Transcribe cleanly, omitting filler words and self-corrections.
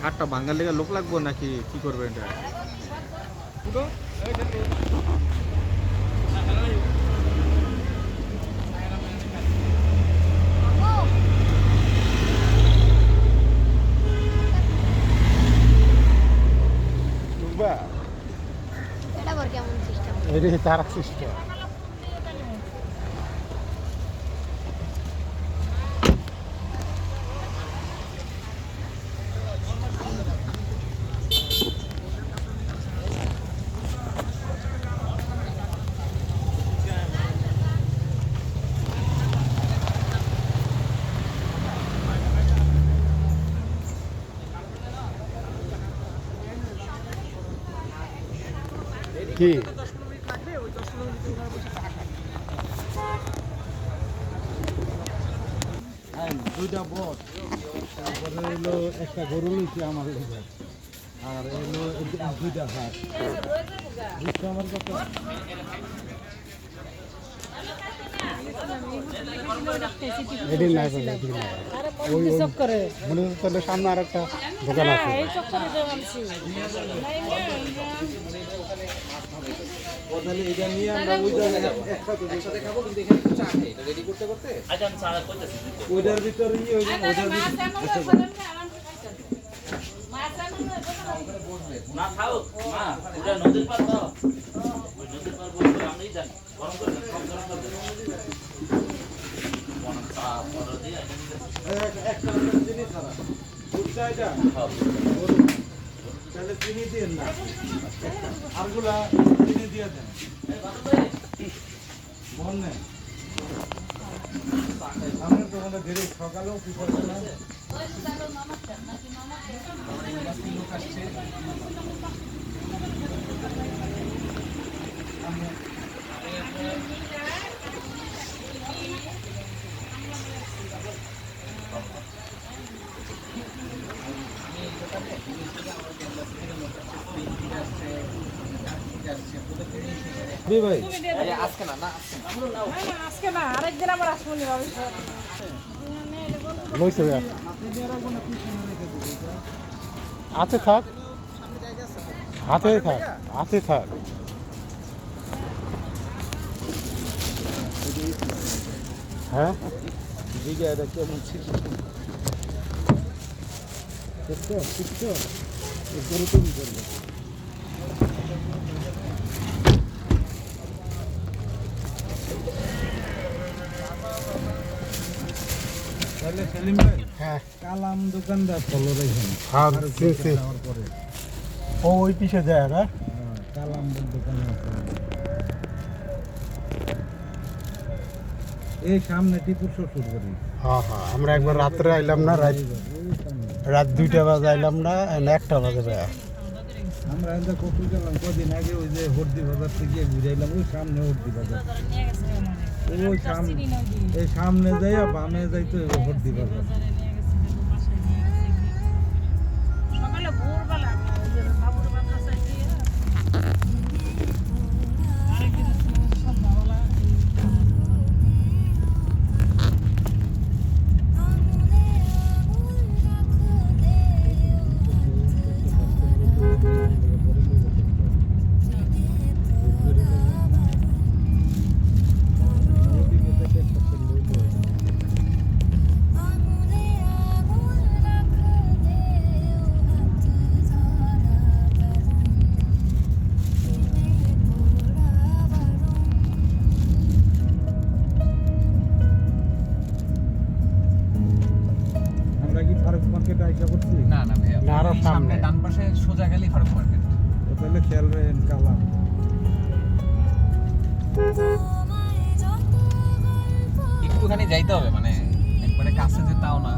ঘাটটা ভাঙার লেগে লোক লাগবো নাকি কি করবেন এটা? এটা তার সিস্টেম। কি দুইটা বট, তারপরে হলো একটা গরু লইছি আমার ঘরে, আর হলো দুইটা হাঁস। বুঝছো আমার কথা? এটি নাই মনে হচ্ছে সামনে আর একটা দোকান আছে। এটা নিয়ে আমরা ওই জায়গায় একসাথে খাবো, কিন্তু এখানে একটু চা খাই, এটা রেডি করতে করতে। আচ্ছা আমি চা করতেছি। ওইটার ভিতরে ওইটার না খাও মা, ওটা নদীর পার দাও, ওই নদীর পার বলতে আমরাই জানি গরম করে কম গরম করতে কোন চা পড়া দিয়ে একটা জিনিস খারাপ বুঝছো এটা খাও, তাহলে চিনি দিন না, আরগুলা চিনি দিয়ে দেন মন নেই। আমি তো মনে ধীরে সকালেও কি করবো না, লোক আসছে ভাই আজকে না আজকে না, আরেকদিন আবার আসবো নি আছে, থাক হাতে থাক, হাতে থাক। হ্যাঁ এটা কেমন ছিল এরপরে তুমি করবে। তাহলে সেলিম ভাই, হ্যাঁ কালাম দোকানদার চলো এখানে, ও ওই পিছে যায় না, কালাম দোকান এই সামনে টিপুর শ্বশুর বাড়ি। হ্যাঁ হ্যাঁ, আমরা একবার রাত্রে আইলাম না, রাত 2টা বাজে আইলাম না, 1টা বাজে ভাই। আমরা এখানে কপুর গেলাম কদিন আগে, ওই যে হরদি বাজার থেকে ঘুরে এলাম, ওই সামনে হরদি বাজার, ওই সামনে, এই সামনে যাইয়া বামে যাইতো হরদি বাজার। ডান পাশে সোজা গেলেই ফারুক মার্কেট, তাহলে খেয়াল রাখেন কালাম। একটুখানি যাইতে হবে, মানে একবারে কাছে যে তাও না।